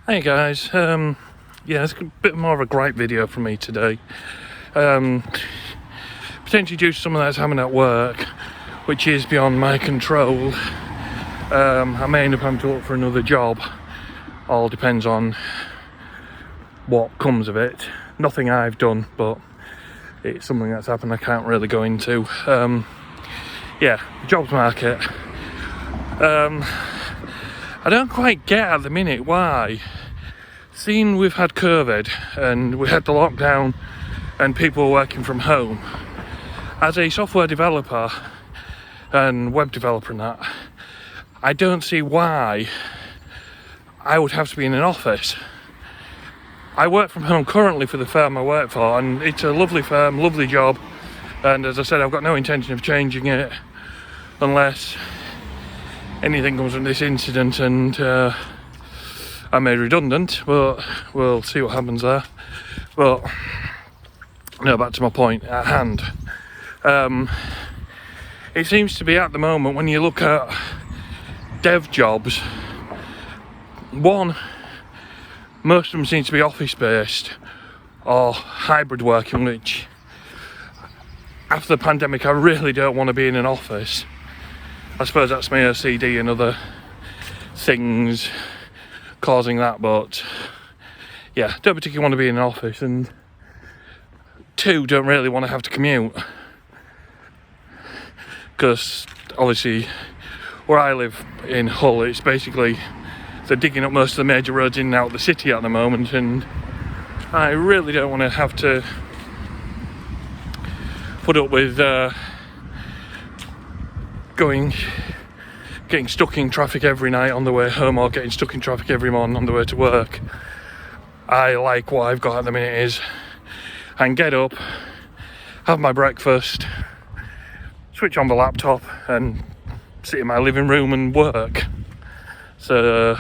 Hey guys, yeah, it's a bit more of a gripe video from me today. Potentially due to some of that's happening at work, which is beyond my control. I may end up having to look for another job. All depends on what comes of it. Nothing I've done, but it's something that's happened I can't really go into. Yeah, jobs market. I don't quite get at the minute why. Seeing we've had COVID and we had the lockdown and people working from home, as a software developer and web developer and that, I don't see why I would have to be in an office. I work from home currently for the firm I work for, and it's a lovely firm, lovely job, and as I said, I've got no intention of changing it unless anything comes from this incident and I'm made redundant, but we'll see what happens there. But no, back to my point at hand. It seems to be at the moment, when you look at dev jobs, one, most of them seem to be office based or hybrid working, which after the pandemic I really don't want to be in an office. I suppose that's my OCD and other things causing that, but yeah, don't particularly want to be in an office. And two, don't really want to have to commute, because obviously where I live in Hull, it's basically they're digging up most of the major roads in and out of the city at the moment, and I really don't want to have to put up with getting stuck in traffic every night on the way home, or getting stuck in traffic every morning on the way to work. I like what I've got at the minute is I can get up, have my breakfast, switch on the laptop and sit in my living room and work. So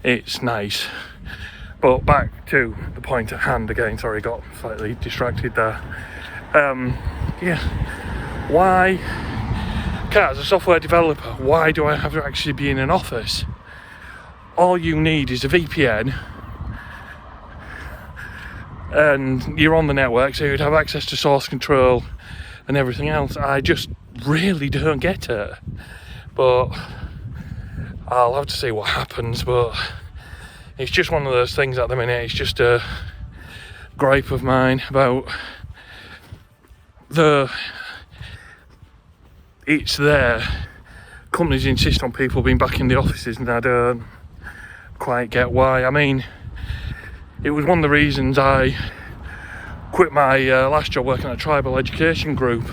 it's nice. But back to the point at hand again, sorry, got slightly distracted there. Yeah, why, as a software developer, why do I have to actually be in an office? All you need is a VPN and you're on the network, so you'd have access to source control and everything else. I just really don't get it, but I'll have to see what happens. But it's just one of those things at the minute. It's just a gripe of mine about it's there. Companies insist on people being back in the offices, and I don't quite get why. I mean, it was one of the reasons I quit my last job working at a tribal education group.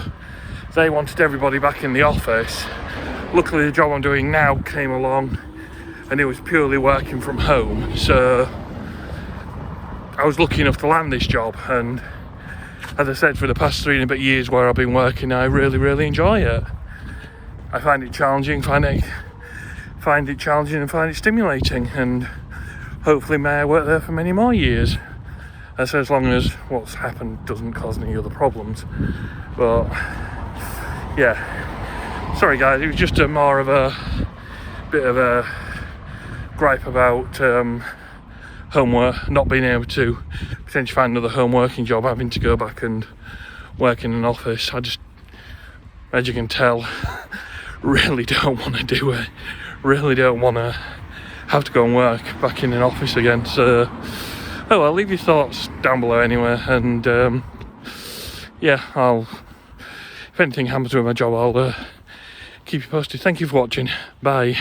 They wanted everybody back in the office. Luckily the job I'm doing now came along and it was purely working from home, so I was lucky enough to land this job, and as I said, for the past 3 and a bit years where I've been working, I really enjoy it. I find it challenging, find it challenging and find it stimulating, and hopefully may I work there for many more years. As long as what's happened doesn't cause any other problems. But yeah, sorry guys, it was just a more of a bit of a gripe about homework, not being able to potentially find another home working job, having to go back and work in an office. I just, as you can tell, really don't want to do it. Really don't want to have to go and work back in an office again. So, oh well, leave your thoughts down below anyway, and yeah, if anything happens with my job, I'll keep you posted. Thank you for watching. Bye.